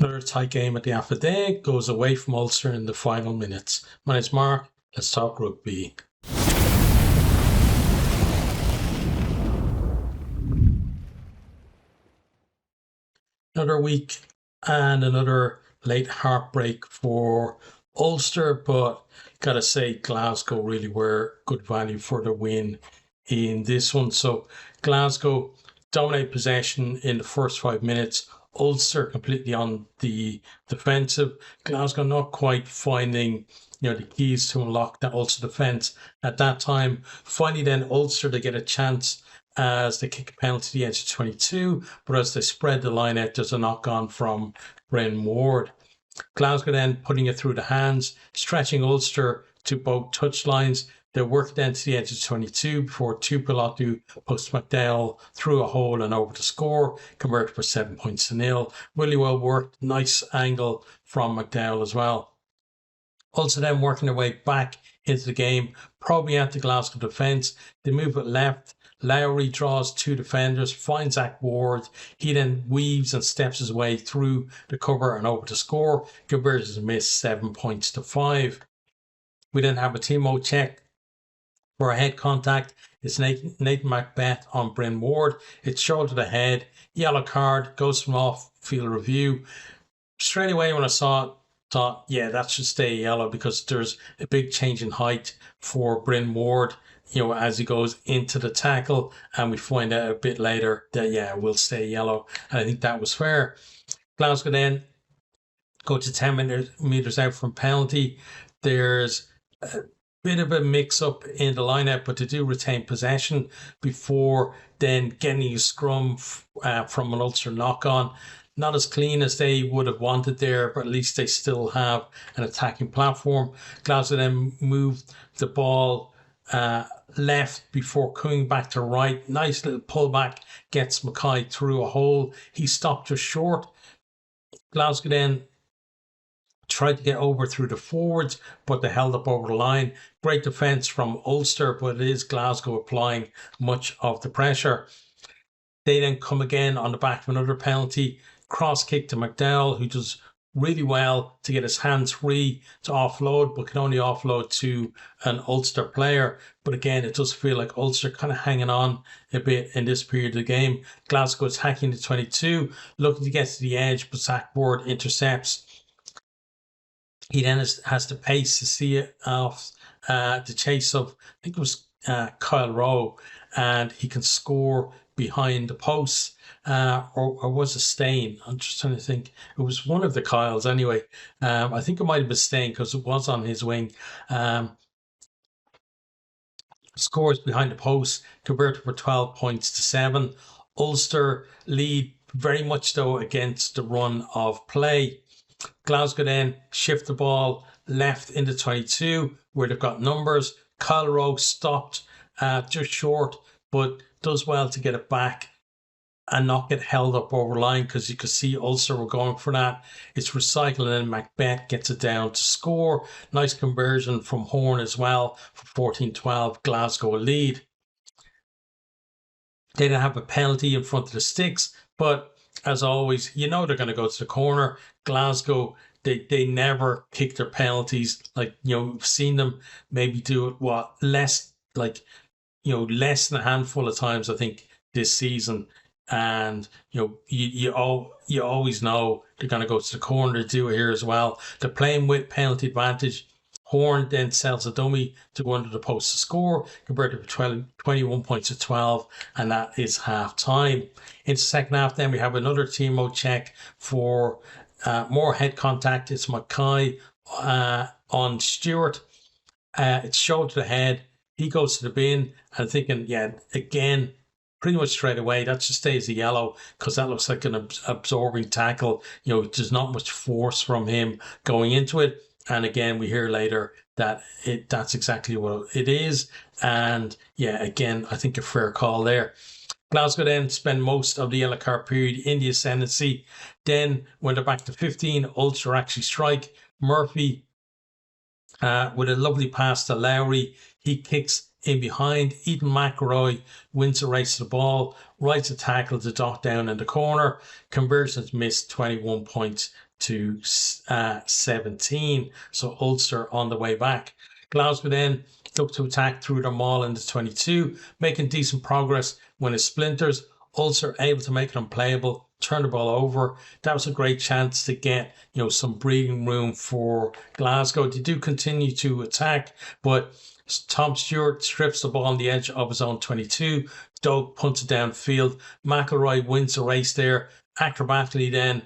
Another tight game at the half a day goes away from Ulster in the final minutes. My name's Mark. Let's talk rugby. Another week and another late heartbreak for Ulster, but gotta say Glasgow really were good value for the win in this one. So Glasgow dominate possession in the first 5 minutes. Ulster completely on the defensive. Glasgow not quite finding the keys to unlock that Ulster defence at that time. Finally then Ulster to get a chance as they kick a penalty to the edge of 22, but as they spread the line out, there's a knock on from Bren Ward. Glasgow then putting it through the hands, stretching Ulster to both touchlines. They worked then to the edge of 22 before Tuipulotu posts MacDowell through a hole and over to score, converted for 7 points to 0. Really well worked, nice angle from MacDowell as well. Also then working their way back into the game, probably at the Glasgow defence. They move it left. Lowry draws 2 defenders, finds Zach Ward. He then weaves and steps his way through the cover and over to score. Conversions miss 7 points to 5. We then have a Timo check for a head contact. It's Nathan MacBeth on Bryn Ward. It's shoulder to head. Yellow card, goes from off field review. Straight away when I saw it, thought, yeah, that should stay yellow because there's a big change in height for Bryn Ward, as he goes into the tackle, and we find out a bit later that, yeah, it will stay yellow. And I think that was fair. Glasgow then go to 10 metres out from penalty. There's a bit of a mix-up in the lineup, but they do retain possession before then getting a scrum from an Ulster knock-on. Not as clean as they would have wanted there, but at least they still have an attacking platform. Glasgow then moved the ball left before coming back to right. Nice little pullback, gets Mackay through a hole. He stopped just short. Glasgow then tried to get over through the forwards, but they held up over the line. Great defence from Ulster, but it is Glasgow applying much of the pressure. They then come again on the back of another penalty. Cross kick to MacDowell, who does really well to get his hands free to offload, but can only offload to an Ulster player. But again, it does feel like Ulster kind of hanging on a bit in this period of the game. Glasgow is hacking to 22, looking to get to the edge, but Zach Ward intercepts. He then has the pace to see it off the chase of, I think it was Kyle Rowe, and he can score behind the posts, or was it Stain? I'm just trying to think. It was one of the Kyles anyway. I think it might have been Stain because it was on his wing. Scores behind the post, converted for 12 points to 7. Ulster lead very much though against the run of play. Glasgow then shift the ball left into 22 where they've got numbers. Kyle Rowe stopped just short, but does well to get it back and not get held up over the line because you could see Ulster were going for that. It's recycled and then MacBeth gets it down to score. Nice conversion from Horn as well for 14-12. Glasgow a lead. They didn't have a penalty in front of the sticks, but as always, they're going to go to the corner. Glasgow, they never kick their penalties. We've seen them maybe do it less than a handful of times, I think, this season. And you always know they're going to go to the corner to do it here as well. They're playing with penalty advantage. Horn then sells a dummy to go under the post to score, converted for 21 points to 12, and that is half time. In the second half, then we have another Timo check for more head contact. It's Mackay on Stewart. It's shoulder to head. He goes to the bin, and thinking, again, pretty much straight away, that just stays a yellow because that looks like an absorbing tackle. There's not much force from him going into it. And again, we hear later that that's exactly what it is. And again, I think a fair call there. Glasgow then spend most of the yellow card period in the ascendancy. Then when they're back to 15, Ulster actually strike. Murphy with a lovely pass to Lowry. He kicks in behind. Eden McElroy wins the race to the ball, rides a tackle to dot down in the corner. Conversions missed, 21 points to 17. So Ulster on the way back. Glasgow then looked to attack through their maul in the 22, making decent progress when it splinters. Ulster able to make it unplayable, turn the ball over. That was a great chance to get some breathing room for Glasgow. They do continue to attack, but Tom Stewart strips the ball on the edge of his own 22. Doug punts it downfield. McElroy wins the race there. Acrobatically then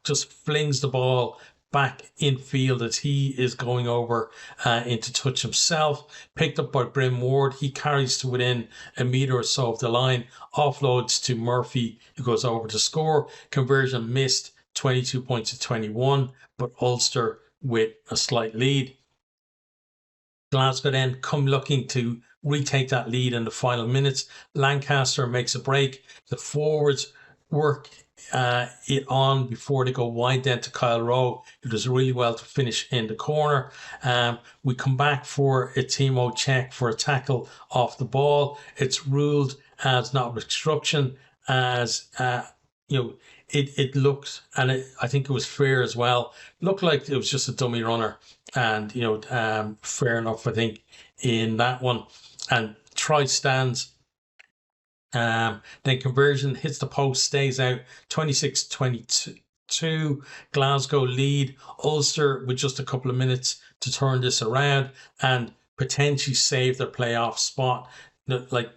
just flings the ball back infield as he is going over into touch himself. Picked up by Bryn Ward. He carries to within a metre or so of the line. Offloads to Murphy, who goes over to score. Conversion missed, 22 points to 21, but Ulster with a slight lead. Glasgow then come looking to retake that lead in the final minutes. Lancaster makes a break. The forwards work it on before they go wide then to Kyle Rowe, who does really well to finish in the corner. We come back for a Timo check for a tackle off the ball. It's ruled as not obstruction, as it looked, and I think it was fair as well. Looked like it was just a dummy runner, and fair enough, I think, in that one. And try stands. Then conversion hits the post, stays out, 26-22. Glasgow lead. Ulster with just a couple of minutes to turn this around and potentially save their playoff spot. Like,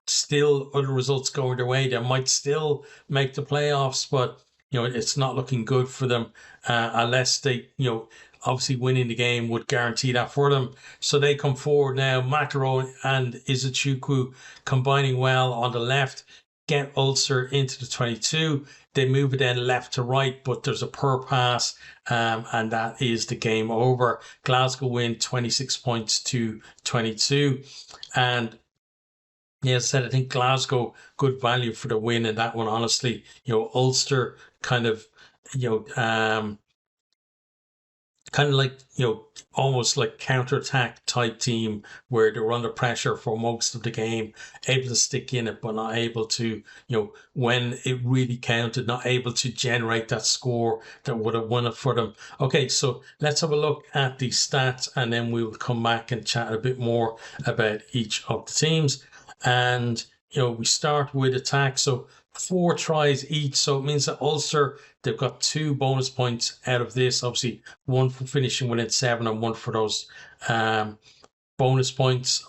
still other results going their way. They might still make the playoffs, but it's not looking good for them unless they, obviously winning the game would guarantee that for them. So they come forward now. McElroy and Izuchukwu combining well on the left, get Ulster into the 22. They move it then left to right, but there's a poor pass, and that is the game over. Glasgow win 26 points to 22. And as I said, I think Glasgow, good value for the win in that one, honestly. Ulster kind of, almost like counter-attack type team where they were under pressure for most of the game, able to stick in it, but not able to, when it really counted, not able to generate that score that would have won it for them. Okay, so let's have a look at the stats, and then we will come back and chat a bit more about each of the teams. And, we start with attack. So 4 tries each. So it means that Ulster, they've got 2 bonus points out of this. Obviously, 1 for finishing within 7 and 1 for those bonus points,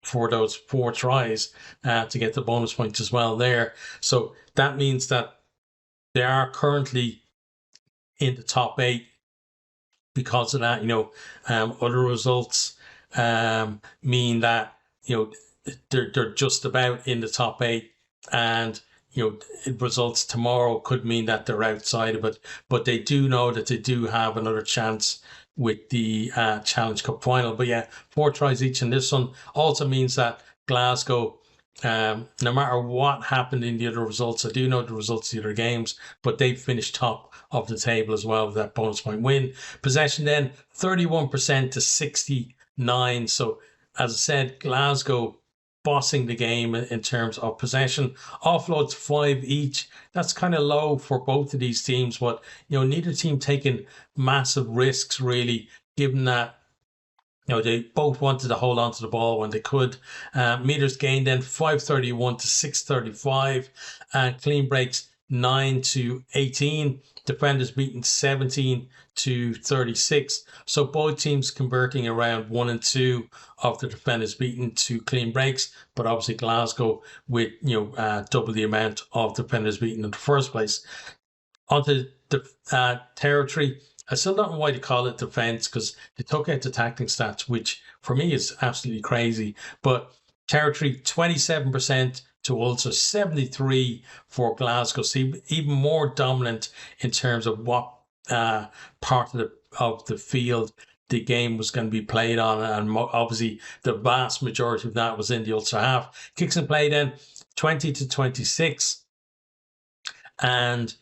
for those 4 tries to get the bonus points as well there. So that means that they are currently in the top 8 because of that. Other results mean that, they're just about in the top 8, and results tomorrow could mean that they're outside of it, but they do know that they do have another chance with the Challenge Cup final. But 4 tries each in this one also means that Glasgow, no matter what happened in the other results, I do know the results of the other games, but they finished top of the table as well with that bonus point win. Possession then 31% to 69. So as I said, Glasgow bossing the game in terms of possession. Offloads 5 each. That's kind of low for both of these teams, but neither team taking massive risks really, given that they both wanted to hold on to the ball when they could. Meters gained then 531 to 635, and clean breaks 9 to 18. Defenders beaten 17 to 36. So both teams converting around 1 and 2 of the defenders beaten to clean breaks, but obviously Glasgow with double the amount of defenders beaten in the first place. Onto the territory. I still don't know why they call it defense, because they took out the tackling stats, which for me is absolutely crazy. But territory 27% to Ulster, 73 for Glasgow. So even more dominant in terms of what part of the field the game was going to be played on, and obviously the vast majority of that was in the Ulster half. Kicks and play then 20 to 26, and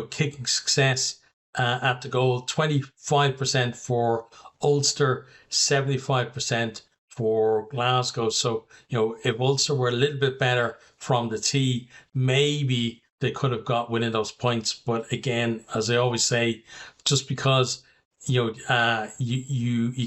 kicking success at the goal 25% for Ulster, 75% for Glasgow. So if Ulster were a little bit better from the tee, maybe they could have got winning those points. But again, as I always say, just because you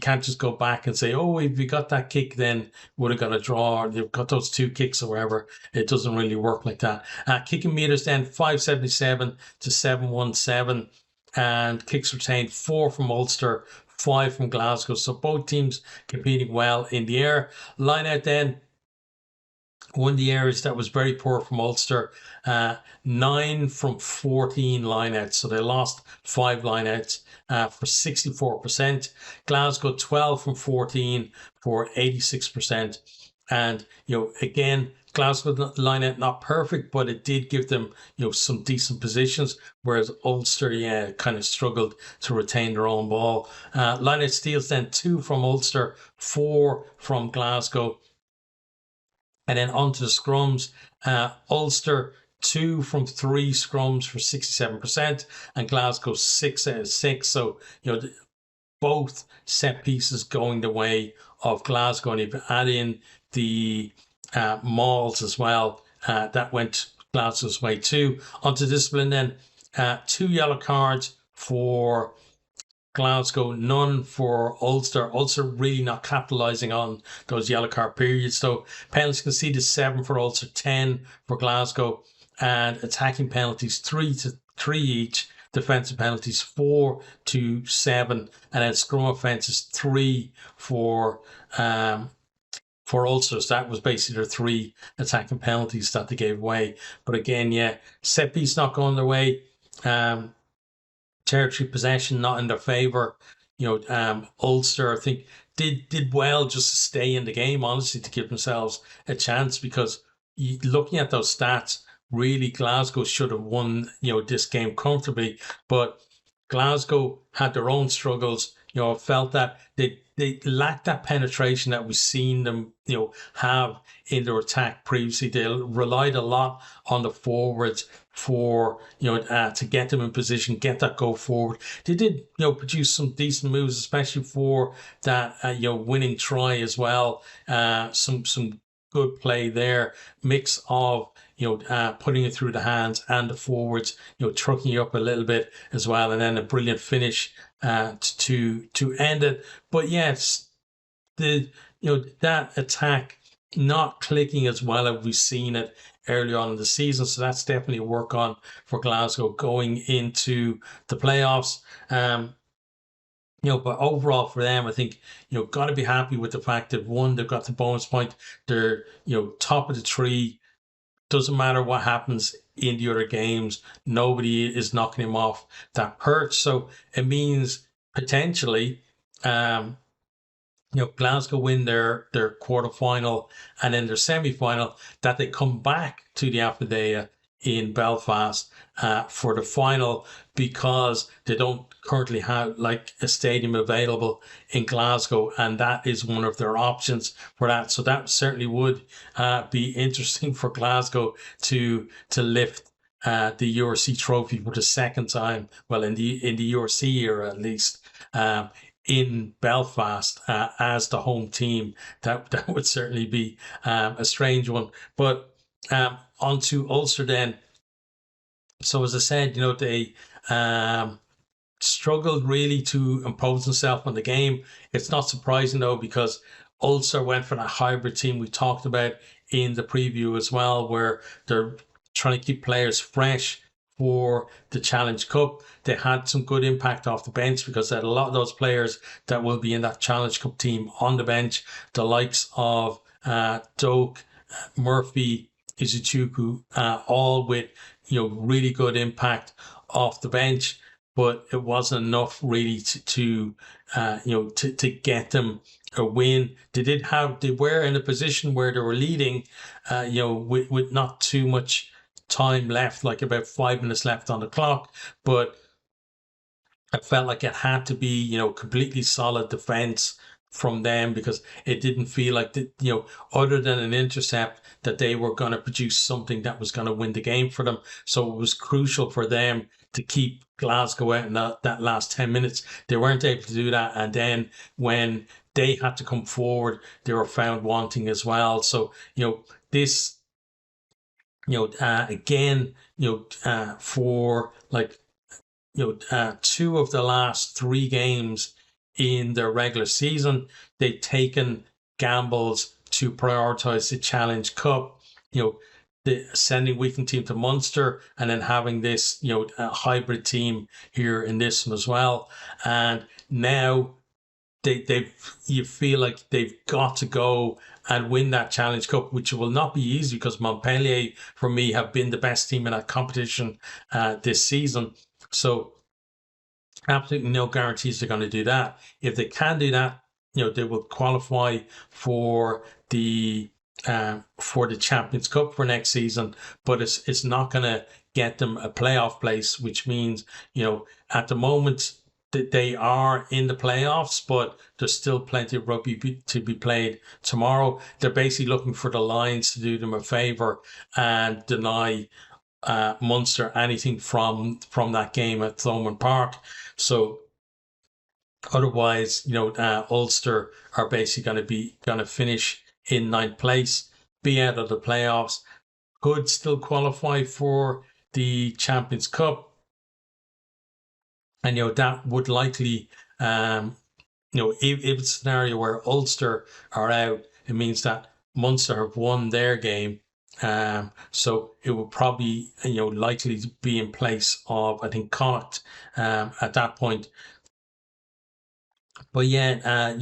can't just go back and say, oh, if we got that kick, then would have got a draw, or they've got those 2 kicks or whatever. It doesn't really work like that. Kicking meters then 577 to 717, and kicks retained 4 from Ulster, 5 from Glasgow. So both teams competing well in the air. Line out then, one of the areas that was very poor from Ulster, 9 from 14 lineouts. So they lost 5 lineouts for 64%. Glasgow 12 from 14 for 86%. And, again, Glasgow lineout not perfect, but it did give them, some decent positions, whereas Ulster, kind of struggled to retain their own ball. Lineout steals then 2 from Ulster, 4 from Glasgow. And then onto the scrums, Ulster 2 from 3 scrums for 67%, and Glasgow 6 out of 6. So, both set pieces going the way of Glasgow. And if you add in the mauls as well, that went Glasgow's way too. Onto discipline then, 2 yellow cards for Glasgow, none for Ulster. Ulster really not capitalising on those yellow card periods. So penalties conceded 7 for Ulster, 10 for Glasgow, and attacking penalties 3 to 3 each. Defensive penalties 4 to 7, and then scrum offences 3 for Ulster. So that was basically their 3 attacking penalties that they gave away. But again, set piece not going their way. Territory possession not in their favour. Ulster, I think, did well just to stay in the game, honestly, to give themselves a chance, because looking at those stats, really Glasgow should have won, this game comfortably. But Glasgow had their own struggles. Felt that they lacked that penetration that we've seen them, have in their attack previously. They relied a lot on the forwards for, to get them in position, get that go forward. They did, produce some decent moves, especially for that, winning try as well. Some good play there, mix of, putting it through the hands and the forwards, trucking you up a little bit as well, and then a brilliant finish to end it. But yes, that attack not clicking as well as we've seen it early on in the season. So that's definitely a work on for Glasgow going into the playoffs. But overall for them, I think, got to be happy with the fact that, one, they've got the bonus point. They're, top of the tree. Doesn't matter what happens in the other games. Nobody is knocking him off that perch. So it means potentially, Glasgow win their quarterfinal and then their semi-final, that they come back to the Alpha in Belfast for the final, because they don't currently have a stadium available in Glasgow, and that is one of their options for that. So that certainly would be interesting for Glasgow to lift the URC trophy for the second time, well, in the URC era at least, in Belfast as the home team. That would certainly be a strange one. But on to Ulster then. So as I said, they struggled really to impose themselves on the game. It's not surprising though, because Ulster went for that hybrid team we talked about in the preview as well, where they're trying to keep players fresh for the Challenge Cup. They had some good impact off the bench, because they had a lot of those players that will be in that Challenge Cup team on the bench. The likes of Doak, Murphy, Izuchuku, all with, really good impact off the bench. But it wasn't enough really to get them a win. They were in a position where they were leading, with not too much time left, like about 5 minutes left on the clock. But I felt like it had to be, completely solid defense from them, because it didn't feel like other than an intercept, that they were going to produce something that was going to win the game for them. So it was crucial for them to keep Glasgow out in that last 10 minutes. They weren't able to do that. And then when they had to come forward, they were found wanting as well. So, this Again, for like, two of the last three games in their regular season, they've taken gambles to prioritize the Challenge Cup. The sending weekend team to Munster and then having this, hybrid team here in this one as well. And now you feel like they've got to go and win that Challenge Cup, which will not be easy because Montpellier, for me, have been the best team in that competition this season. So absolutely no guarantees they're going to do that. If they can do that, they will qualify for the Champions Cup for next season, but it's not going to get them a playoff place, which means, at the moment that they are in the playoffs, but there's still plenty of rugby to be played tomorrow. They're basically looking for the Lions to do them a favour and deny Munster anything from that game at Thomond Park. So otherwise, Ulster are basically going to finish in ninth place, be out of the playoffs, could still qualify for the Champions Cup, and that would likely, if it's a scenario where Ulster are out, it means that Munster have won their game. So it will probably, likely be in place of, I think, Connacht at that point. But yeah,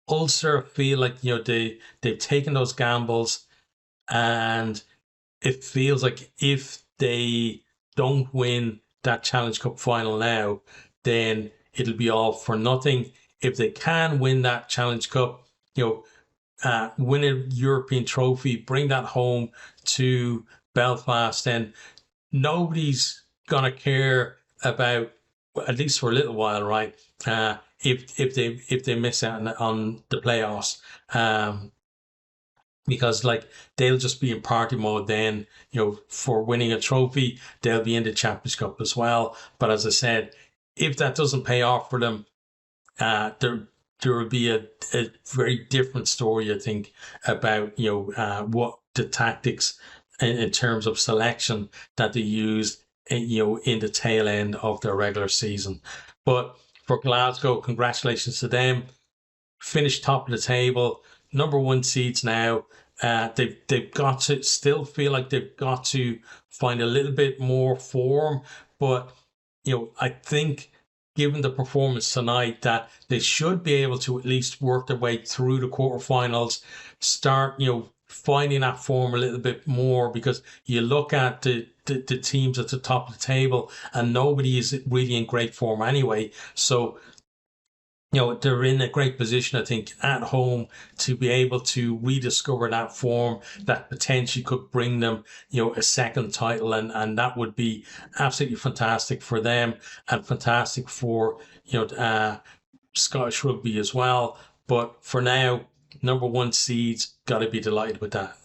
Ulster feel like, they've taken those gambles, and it feels like if they don't win that Challenge Cup final now, then it'll be all for nothing. If they can win that Challenge Cup, win a European trophy, bring that home to Belfast, then nobody's gonna care about, at least for a little while, right? If they miss out on the playoffs, because like they'll just be in party mode then. For winning a trophy, they'll be in the Champions Cup as well. But as I said, if that doesn't pay off for them, there will be a very different story, I think, about what the tactics in terms of selection that they use in the tail end of their regular season. But for Glasgow, congratulations to them. Finished top of the table, number one seeds now. They've got to still feel like they've got to find a little bit more form, but I think given the performance tonight that they should be able to at least work their way through the quarterfinals, start finding that form a little bit more, because you look at the teams at the top of the table and nobody is really in great form anyway. So they're in a great position, I think, at home to be able to rediscover that form that potentially could bring them, a second title. And that would be absolutely fantastic for them and fantastic for, Scottish rugby as well. But for now, number one seeds, got to be delighted with that.